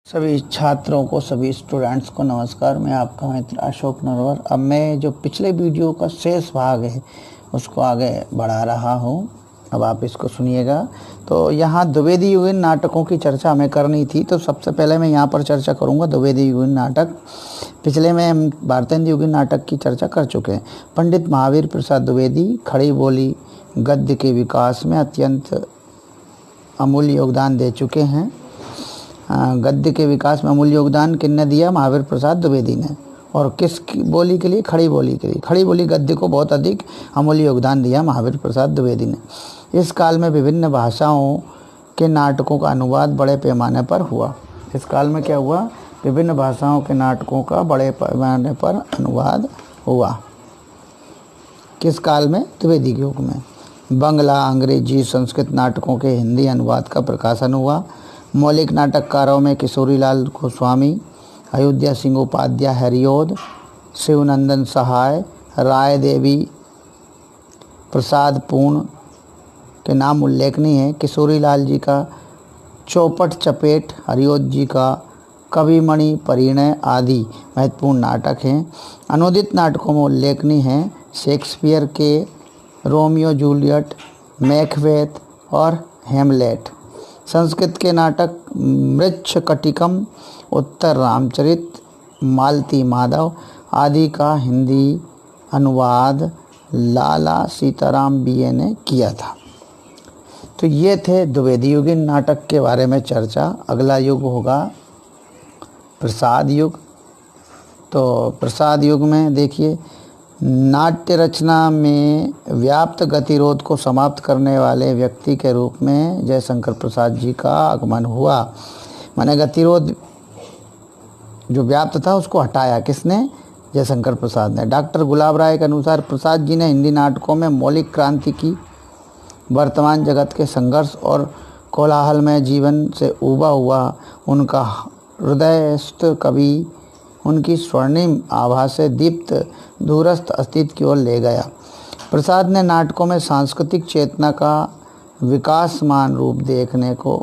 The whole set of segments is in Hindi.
सभी छात्रों को, सभी स्टूडेंट्स को नमस्कार। मैं आपका मित्र अशोक नरवर। अब मैं जो पिछले वीडियो का शेष भाग है उसको आगे बढ़ा रहा हूँ। अब आप इसको सुनिएगा। तो यहाँ द्विवेदी युगीन नाटकों की चर्चा हमें करनी थी, तो सबसे पहले मैं यहाँ पर चर्चा करूँगा द्विवेदी युगीन नाटक। पिछले में हम भारतेंदु युगीन नाटक की चर्चा कर चुके हैं। पंडित महावीर प्रसाद द्विवेदी खड़ी बोली गद्य के विकास में अत्यंत अमूल्य योगदान दे चुके हैं। गद्य के विकास में अमूल्य योगदान किसने दिया? महावीर प्रसाद द्विवेदी ने। और किस बोली के लिए? खड़ी बोली के लिए। खड़ी बोली गद्य को बहुत अधिक अमूल्य योगदान दिया महावीर प्रसाद द्विवेदी ने। इस काल में विभिन्न भाषाओं के नाटकों का अनुवाद बड़े पैमाने पर हुआ। इस काल में क्या हुआ? विभिन्न भाषाओं के नाटकों का बड़े पैमाने पर अनुवाद हुआ। किस काल में? द्विवेदी के युग में। बंगला, अंग्रेजी, संस्कृत नाटकों के हिंदी अनुवाद का प्रकाशन हुआ। मौलिक नाटककारों में किशोरीलाल गोस्वामी, अयोध्या सिंह उपाध्याय, हरिओद, शिवनंदन सहाय, राय देवी प्रसाद पूर्ण के नाम उल्लेखनीय है। किशोरीलाल जी का चौपट चपेट, हरिओद जी का कविमणि परिणय आदि महत्वपूर्ण नाटक हैं। अनुदित नाटकों में उल्लेखनीय हैं शेक्सपियर के रोमियो जूलियट, मैकबेथ और हेमलेट। संस्कृत के नाटक मृच्छकटिकम, उत्तर रामचरित, मालती माधव आदि का हिंदी अनुवाद लाला सीताराम बीए ने किया था। तो ये थे द्विवेदी युगीन नाटक के बारे में चर्चा। अगला युग होगा प्रसाद युग। तो प्रसाद युग में देखिए, नाट्य रचना में व्याप्त गतिरोध को समाप्त करने वाले व्यक्ति के रूप में जयशंकर प्रसाद जी का आगमन हुआ। माने गतिरोध जो व्याप्त था उसको हटाया किसने? जयशंकर प्रसाद ने। डॉक्टर गुलाब राय के अनुसार प्रसाद जी ने हिंदी नाटकों में मौलिक क्रांति की। वर्तमान जगत के संघर्ष और कोलाहलमय जीवन से उबा हुआ उनका हृदयस्थ कवि उनकी स्वर्णिम आभा से दीप्त दूरस्थ अस्तित्व की ओर ले गया। प्रसाद ने नाटकों में सांस्कृतिक चेतना का विकासमान रूप देखने को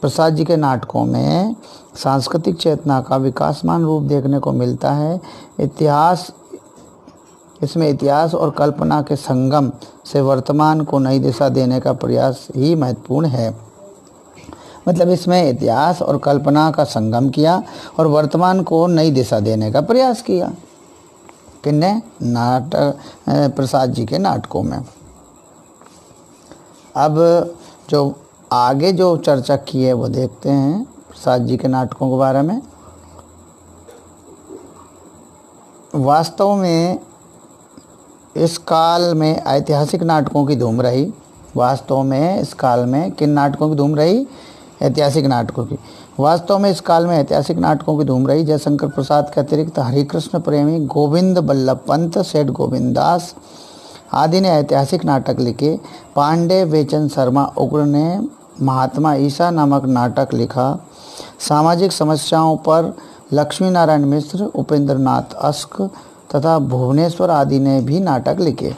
प्रसाद जी के नाटकों में सांस्कृतिक चेतना का विकासमान रूप देखने को मिलता है। इसमें इतिहास और कल्पना के संगम से वर्तमान को नई दिशा देने का प्रयास ही महत्वपूर्ण है। मतलब इसमें इतिहास और कल्पना का संगम किया और वर्तमान को नई दिशा देने का प्रयास किया। किन्ने? प्रसाद जी के नाटकों में। अब जो आगे जो चर्चा की है वो देखते हैं प्रसाद जी के नाटकों के बारे में। वास्तव में इस काल में ऐतिहासिक नाटकों की धूम रही। वास्तव में इस काल में किन नाटकों की धूम रही? ऐतिहासिक नाटकों की। वास्तव में इस काल में ऐतिहासिक नाटकों की धूम रही। जयशंकर प्रसाद के अतिरिक्त हरिकृष्ण प्रेमी, गोविंद बल्लभ पंत, सेठ गोविंद दास आदि ने ऐतिहासिक नाटक लिखे। पांडे बेचन शर्मा उग्र ने महात्मा ईसा नामक नाटक लिखा। सामाजिक समस्याओं पर लक्ष्मी नारायण मिश्र, उपेंद्र नाथ अस्क तथा भुवनेश्वर आदि ने भी नाटक लिखे।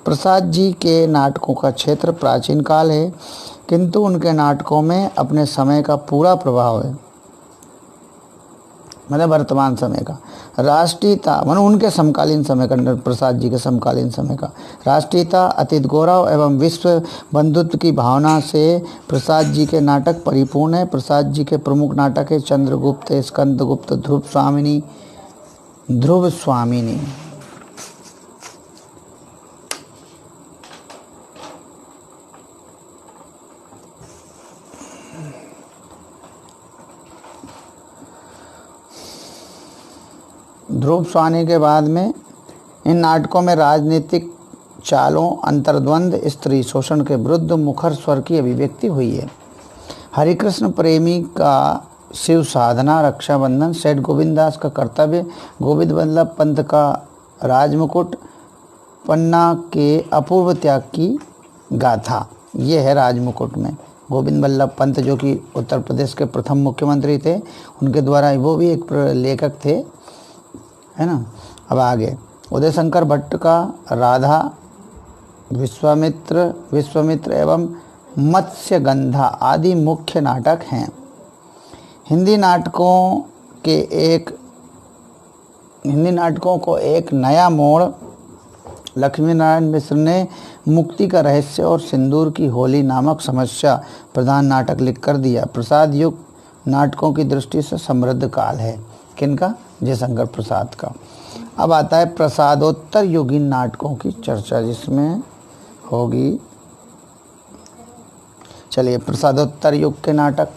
प्रसाद जी के नाटकों का क्षेत्र प्राचीन काल है, किंतु उनके नाटकों में अपने समय का पूरा प्रभाव है। मतलब वर्तमान समय का। राष्ट्रीयता मतलब उनके समकालीन समय का, प्रसाद जी के समकालीन समय का। राष्ट्रीयता, अतीत गौरव एवं विश्व बंधुत्व की भावना से प्रसाद जी के नाटक परिपूर्ण है। प्रसाद जी के प्रमुख नाटक है चंद्रगुप्त, स्कंदगुप्त, ध्रुव स्वामिनी। ध्रुव स्वामी के बाद में इन नाटकों में राजनीतिक चालों, अंतर्द्वंद, स्त्री शोषण के विरुद्ध मुखर स्वर की अभिव्यक्ति हुई है। हरिकृष्ण प्रेमी का शिव साधना, रक्षाबंधन, सेठ गोविंद दास का कर्तव्य, गोविंद बल्लभ पंत का राजमुकुट, पन्ना के अपूर्व त्याग की गाथा। ये है राजमुकुट में। गोविंद बल्लभ पंत जो कि उत्तर प्रदेश के प्रथम मुख्यमंत्री थे, उनके द्वारा वो भी एक लेखक थे, है ना। अब आगे उदय शंकर भट्ट का राधा, विश्वामित्र एवं मत्स्यगंधा आदि मुख्य नाटक हैं। हिंदी नाटकों को एक नया मोड़ लक्ष्मी नारायण मिश्र ने मुक्ति का रहस्य और सिंदूर की होली नामक समस्या प्रधान नाटक लिखकर दिया। प्रसाद युग नाटकों की दृष्टि से समृद्ध काल है। किनका? जयशंकर प्रसाद का। अब आता है प्रसादोत्तर युगीन नाटकों की चर्चा, जिसमें होगी, चलिए, प्रसादोत्तर युग के नाटक।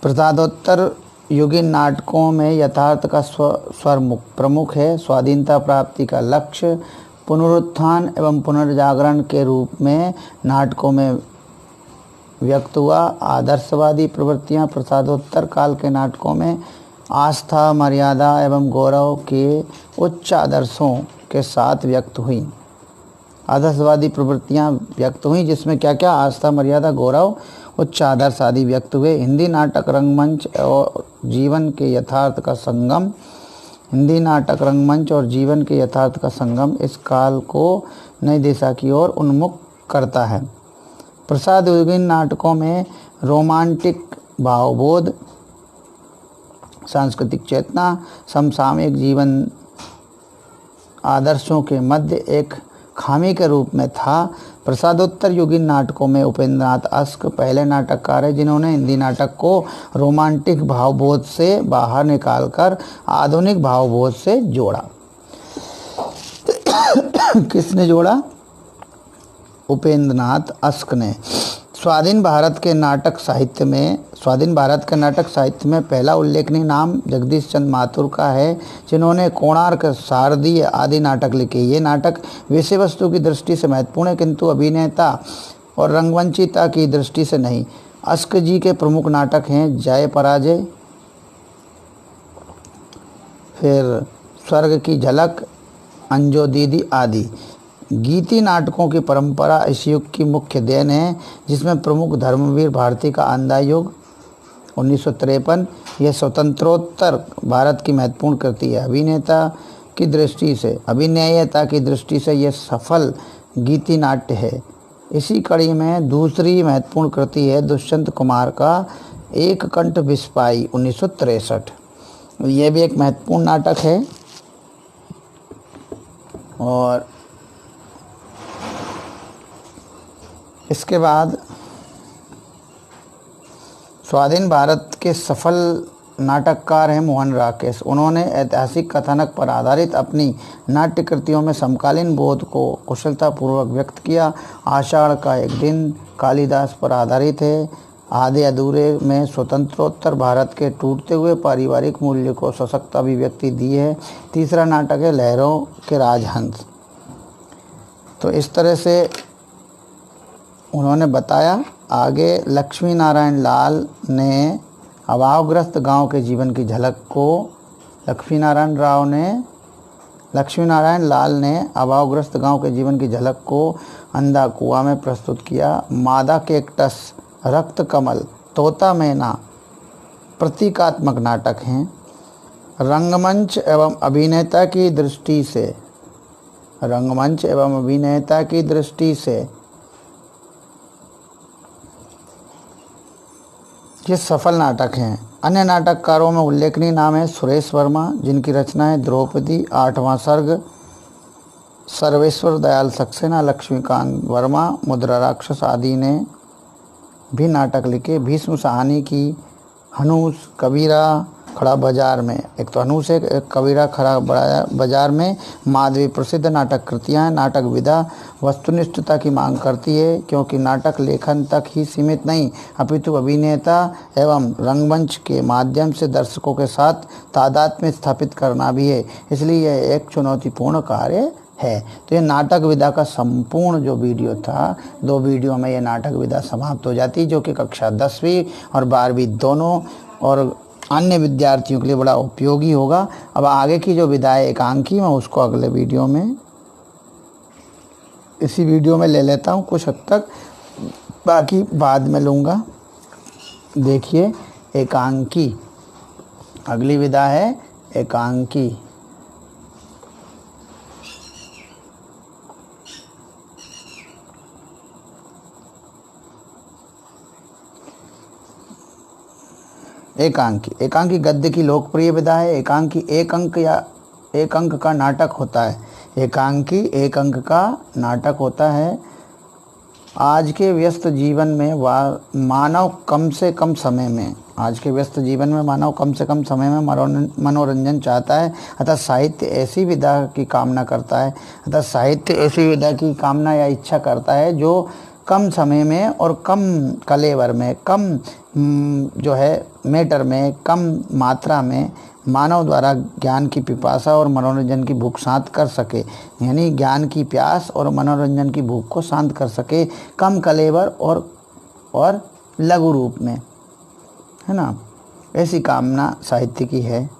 प्रसादोत्तर युगीन नाटकों में यथार्थ का स्वर प्रमुख है। स्वाधीनता प्राप्ति का लक्ष्य पुनरुत्थान एवं पुनर्जागरण के रूप में नाटकों में व्यक्त हुआ। आदर्शवादी प्रवृत्तियां प्रसादोत्तर काल के नाटकों में आस्था, मर्यादा एवं गौरव के उच्च आदर्शों के साथ व्यक्त हुई। आदर्शवादी प्रवृत्तियां व्यक्त हुई, जिसमें क्या क्या? आस्था, मर्यादा, गौरव, उच्च आदर्श आदि व्यक्त हुए। हिंदी नाटक रंगमंच और जीवन के यथार्थ का संगम हिंदी नाटक रंगमंच और जीवन के यथार्थ का संगम इस काल को नई दिशा की ओर उन्मुख करता है। प्रसाद युगीन नाटकों में रोमांटिक भावबोध, सांस्कृतिक चेतना, समसामयिक जीवन आदर्शों के मध्य एक खामी के रूप में था। प्रसादोत्तर युगीन नाटकों में उपेंद्र नाथ अस्क पहले नाटककार हैं जिन्होंने हिंदी नाटक को रोमांटिक भावबोध से बाहर निकालकर आधुनिक भावबोध से जोड़ा। किसने जोड़ा? उपेंद्र नाथ अस्क ने। स्वाधीन भारत के नाटक साहित्य में पहला उल्लेखनीय नाम जगदीश चंद्र माथुर का है, जिन्होंने कोणार्क, शारदीय आदि नाटक लिखे। ये नाटक विषय वस्तु की दृष्टि से महत्वपूर्ण है, किंतु अभिनेता और रंगमंचिता की दृष्टि से नहीं। अस्क जी के प्रमुख नाटक हैं जय पराजय, फिर स्वर्ग की झलक, अंजो दीदी आदि। गीति नाटकों की परंपरा इस युग की मुख्य देन है, जिसमें प्रमुख धर्मवीर भारती का अंधा युग 1953 यह स्वतंत्रोत्तर भारत की महत्वपूर्ण कृति है। अभिनेयता की दृष्टि से यह सफल गीति नाट्य है। इसी कड़ी में दूसरी महत्वपूर्ण कृति है दुष्यंत कुमार का एक कंठ बिस्पाई 1963। यह भी एक महत्वपूर्ण नाटक है। और इसके बाद स्वाधीन भारत के सफल नाटककार हैं मोहन राकेश। उन्होंने ऐतिहासिक कथानक पर आधारित अपनी नाट्य कृतियों में समकालीन बोध को कुशलतापूर्वक व्यक्त किया। आषाढ़ का एक दिन कालिदास पर आधारित है। आधे अधूरे में स्वतंत्रोत्तर भारत के टूटते हुए पारिवारिक मूल्य को सशक्त अभिव्यक्ति दी है। तीसरा नाटक है लहरों के राजहंस। तो इस तरह से उन्होंने बताया। आगे लक्ष्मी नारायण लाल ने अभावग्रस्त गांव के जीवन की झलक को लक्ष्मी नारायण लाल ने अभावग्रस्त गांव के जीवन की झलक को अंधा कुआं में प्रस्तुत किया। मादा केकटस, रक्त कमल, तोता मैना प्रतीकात्मक नाटक हैं। रंगमंच एवं अभिनेता की दृष्टि से ये सफल नाटक हैं। अन्य नाटककारों में उल्लेखनीय नाम है सुरेश वर्मा, जिनकी रचना है द्रौपदी, आठवां सर्ग, सर्वेश्वर दयाल सक्सेना, लक्ष्मीकांत वर्मा, मुद्रा राक्षस आदि ने भी नाटक लिखे। भीष्म साहनी की हनूस, कबीरा खड़ा बाजार में, एक तो हनूस है, एक कबीरा खड़ा बाजार में माधवी प्रसिद्ध नाटक कृतियाँ हैं। नाटक विधा वस्तुनिष्ठता की मांग करती है, क्योंकि नाटक लेखन तक ही सीमित नहीं अपितु अभिनेता एवं रंगमंच के माध्यम से दर्शकों के साथ तादात्म्य स्थापित करना भी है। इसलिए यह एक चुनौतीपूर्ण कार्य है। तो ये नाटक विधा का संपूर्ण जो वीडियो था, 2 वीडियो में ये नाटक विधा समाप्त हो जाती, जो कि कक्षा 10वीं और 12वीं दोनों और अन्य विद्यार्थियों के लिए बड़ा उपयोगी होगा। अब आगे की जो विधा है एकांकी, मैं उसको अगले वीडियो में, इसी वीडियो में ले लेता हूँ कुछ हद तक, बाकी बाद में लूँगा। देखिए एकांकी, अगली विधा है एकांकी। एकांकी, एकांकी गद्य की लोकप्रिय विधा है। एकांकी एक अंक या एक अंक का नाटक होता है। एकांकी एक अंक का नाटक होता है। आज के व्यस्त जीवन में मानव कम से कम समय में मनोरंजन चाहता है, अतः साहित्य ऐसी विधा की कामना या इच्छा करता है जो कम समय में और कम कलेवर में, कम जो है मैटर में, कम मात्रा में मानव द्वारा ज्ञान की पिपासा और मनोरंजन की भूख शांत कर सके। यानी ज्ञान की प्यास और मनोरंजन की भूख को शांत कर सके, कम कलेवर और लघु रूप में, है ना। ऐसी कामना साहित्य की है।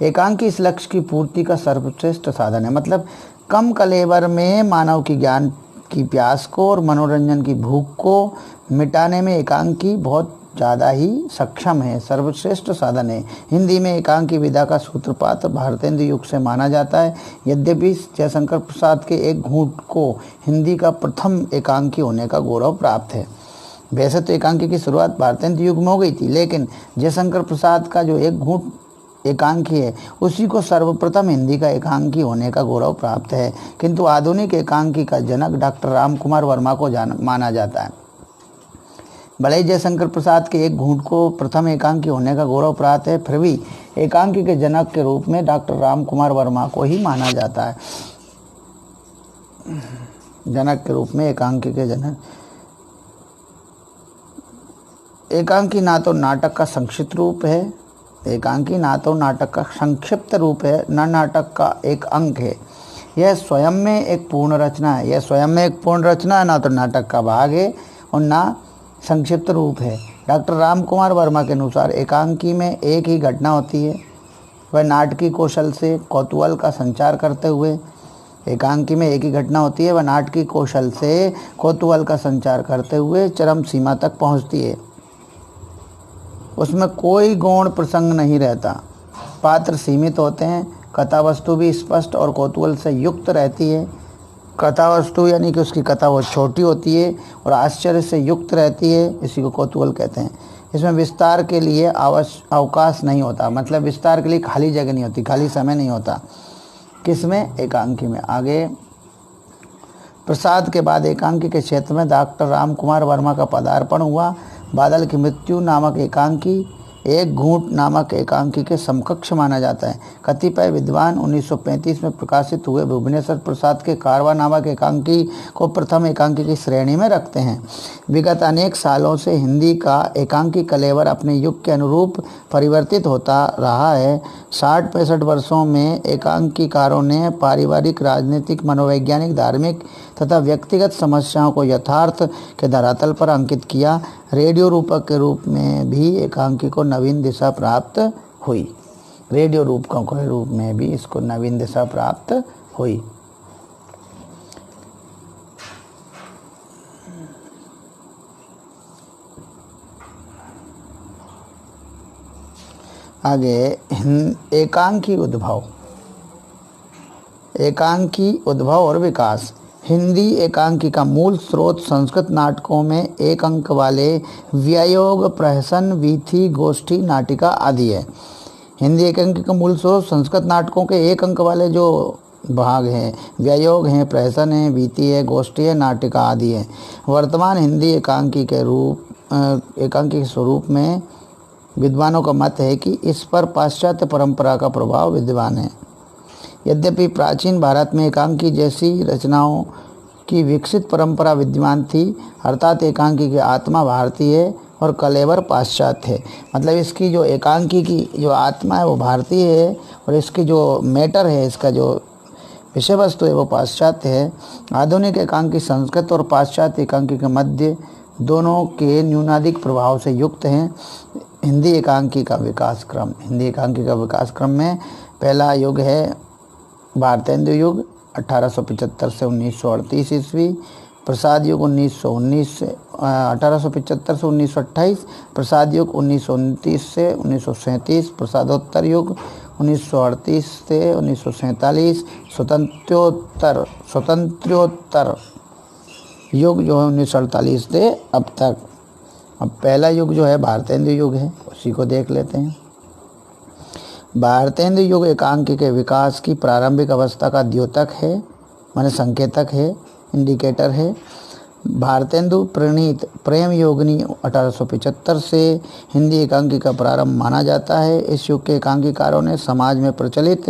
एकांकी इस लक्ष्य की पूर्ति का सर्वश्रेष्ठ साधन है। मतलब कम कलेवर में मानव की ज्ञान की प्यास को और मनोरंजन की भूख को मिटाने में एकांकी बहुत ज़्यादा ही सक्षम है, सर्वश्रेष्ठ साधन है। हिंदी में एकांकी विधा का सूत्रपात भारतेंदु युग से माना जाता है। यद्यपि जयशंकर प्रसाद के एक घूंट को हिंदी का प्रथम एकांकी होने का गौरव प्राप्त है। वैसे तो एकांकी की शुरुआत भारतेंदु युग में हो गई थी, लेकिन जयशंकर प्रसाद का जो एक घूंट एकांकी है उसी को सर्वप्रथम हिंदी का एकांकी होने का गौरव प्राप्त है। किंतु आधुनिक एकांकी का जनक डॉक्टर रामकुमार वर्मा को माना जाता है। भले ही जयशंकर प्रसाद के एक घूंट को प्रथम एकांकी होने का गौरव प्राप्त है, फिर भी एकांकी के जनक के रूप में डॉक्टर रामकुमार वर्मा को ही माना जाता है। जनक के रूप में एकांकी के जनक। एकांकी ना तो नाटक का संक्षिप्त रूप है, एकांकी ना तो नाटक का संक्षिप्त रूप है, न नाटक का एक अंक है। यह स्वयं में एक पूर्ण रचना है। ना तो नाटक का भाग है और ना संक्षिप्त रूप है। डॉक्टर रामकुमार वर्मा के अनुसार एकांकी में एक ही घटना होती है। वह नाटकीय कौशल से कौतूहल का संचार करते हुए चरम सीमा तक पहुंचती है। उसमें कोई गौण प्रसंग नहीं रहता, पात्र सीमित होते हैं, कथा वस्तु भी स्पष्ट और कौतूहल से युक्त रहती है। कथा वस्तु यानी कि उसकी कथा बहुत छोटी होती है और आश्चर्य से युक्त रहती है, इसी को कौतूहल कहते हैं। इसमें विस्तार के लिए अवकाश नहीं होता, मतलब विस्तार के लिए खाली जगह नहीं होती, खाली समय नहीं होता। किसमें? एकांकी में। आगे प्रसाद के बाद एकांकी के क्षेत्र में डॉक्टर रामकुमार वर्मा का पदार्पण हुआ। बादल की मृत्यु नामक एकांकी एक घूंट नामक एकांकी के समकक्ष माना जाता है। कतिपय विद्वान 1935 में प्रकाशित हुए भुवनेश्वर प्रसाद के कारवा नामक एकांकी को प्रथम एकांकी की श्रेणी में रखते हैं। विगत अनेक सालों से हिंदी का एकांकी कलेवर अपने युग के अनुरूप परिवर्तित होता रहा है। 60-65 वर्षों में एकांकीकारों ने पारिवारिक, राजनीतिक, मनोवैज्ञानिक, धार्मिक तथा व्यक्तिगत समस्याओं को यथार्थ के धरातल पर अंकित किया। रेडियो रूपक के रूप में भी एकांकी को नवीन दिशा प्राप्त हुई। रेडियो रूपकों के रूप में भी इसको नवीन दिशा प्राप्त हुई। आगे एकांकी उद्भव और विकास। हिंदी एकांकी का मूल स्रोत संस्कृत नाटकों में एक अंक वाले व्यायोग, प्रहसन, वीथी, गोष्ठी, नाटिका आदि है। हिंदी एकांकी का मूल स्रोत संस्कृत नाटकों के एक अंक वाले जो भाग हैं, व्यायोग हैं, प्रहसन है, वीथी है, गोष्ठी है, नाटिका आदि है। वर्तमान हिंदी एकांकी के स्वरूप में विद्वानों का मत है कि इस पर पाश्चात्य परंपरा का प्रभाव विद्यमान है। यद्यपि प्राचीन भारत में एकांकी जैसी रचनाओं की विकसित परंपरा विद्यमान थी, अर्थात एकांकी की आत्मा भारतीय है और कलेवर पाश्चात्य है। मतलब इसकी जो एकांकी की जो आत्मा है वो भारतीय है और इसकी जो मैटर है, इसका जो विषय वस्तु है वो पाश्चात्य है। आधुनिक एकांकी संस्कृत और पाश्चात्य एकांकी के मध्य दोनों के न्यूनाधिक प्रभाव से युक्त हैं। हिंदी एकांकी का विकास क्रम में पहला युग है भारतेंदु युग 1875 से 1938 ईस्वी, प्रसाद युग 1875 से 1928, प्रसाद युग 1929 से 1937, प्रसादोत्तर युग 1938 से 1947, स्वतंत्रोत्तर युग जो है 1948 से अब तक। अब पहला युग जो है भारतेंदु युग है, उसी को देख लेते हैं। भारतेंदु युग एकांकी के विकास की प्रारंभिक अवस्था का द्योतक है, माने संकेतक है, इंडिकेटर है। भारतेंदु प्रणीत प्रेम योगिनी 1875 से हिंदी एकांकी का प्रारंभ माना जाता है। इस युग के एकांकीकारों ने समाज में प्रचलित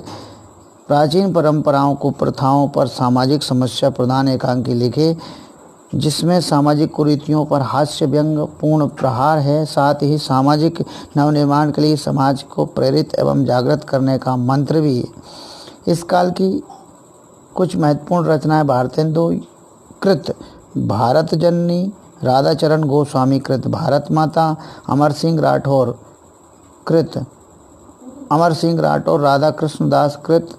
प्राचीन परंपराओं को प्रथाओं पर सामाजिक समस्या प्रधान एकांकी लिखे, जिसमें सामाजिक कुरीतियों पर हास्य व्यंग पूर्ण प्रहार है। साथ ही सामाजिक नवनिर्माण के लिए समाज को प्रेरित एवं जागृत करने का मंत्र भी है। इस काल की कुछ महत्वपूर्ण रचनाएं भारतेंदु कृत भारत जननी, राधाचरण गोस्वामी कृत भारत माता, अमर सिंह राठौर कृत अमर सिंह राठौर, राधा कृष्ण दास कृत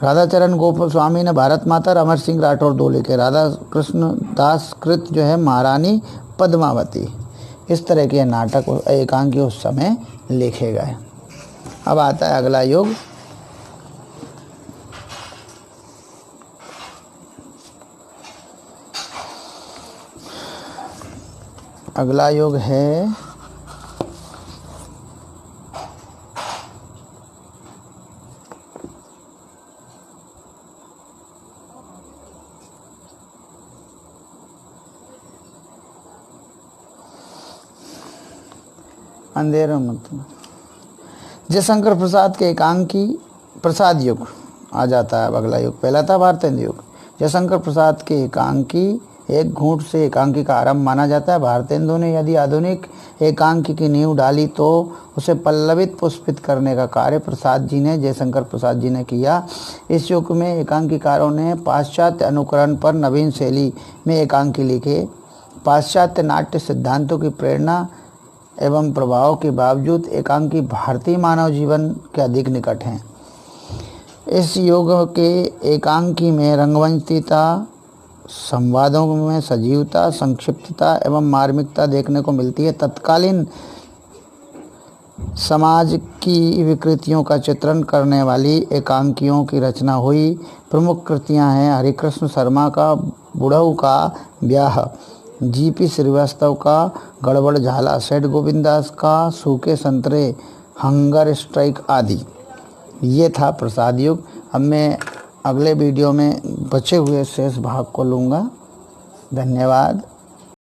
राधाचरण गोस्वामी ने भारत माता और अमर सिंह राठौर दो लिखे। राधा कृष्ण दास कृत जो है महारानी पद्मावती। इस तरह के नाटक एकांकी उस समय लिखे गए। अब आता है अगला युग। अगला युग है अंधेरा मत। जयशंकर प्रसाद के एकांकी प्रसाद युग आ जाता है। अब अगला युग, पहला था भारतेंदु युग। जयशंकर प्रसाद के एकांकी एक घूंट से एकांकी का आरंभ माना जाता है। भारतेंदु ने यदि आधुनिक एकांकी की नींव डाली तो उसे पल्लवित पुष्पित करने का कार्य जयशंकर प्रसाद जी ने किया। इस युग में एकांकीकारों ने पाश्चात्य अनुकरण पर नवीन शैली में एकांकी लिखे। पाश्चात्य नाट्य सिद्धांतों की प्रेरणा एवं प्रभाव के बावजूद एकांकी भारतीय मानव जीवन के अधिक निकट हैं। इस युग के एकांकी में रंगवंशिता, संवादों में सजीवता, संक्षिप्तता एवं मार्मिकता देखने को मिलती है। तत्कालीन समाज की विकृतियों का चित्रण करने वाली एकांकियों की रचना हुई। प्रमुख कृतियां हैं हरिकृष्ण शर्मा का बुढ़ऊ का ब्याह, जीपी श्रीवास्तव का गड़बड़ झाला, सेठ गोविंदास का सूखे संतरे, हंगर स्ट्राइक आदि। ये था प्रसाद युग। अब मैं अगले वीडियो में बचे हुए शेष भाग को लूँगा। धन्यवाद।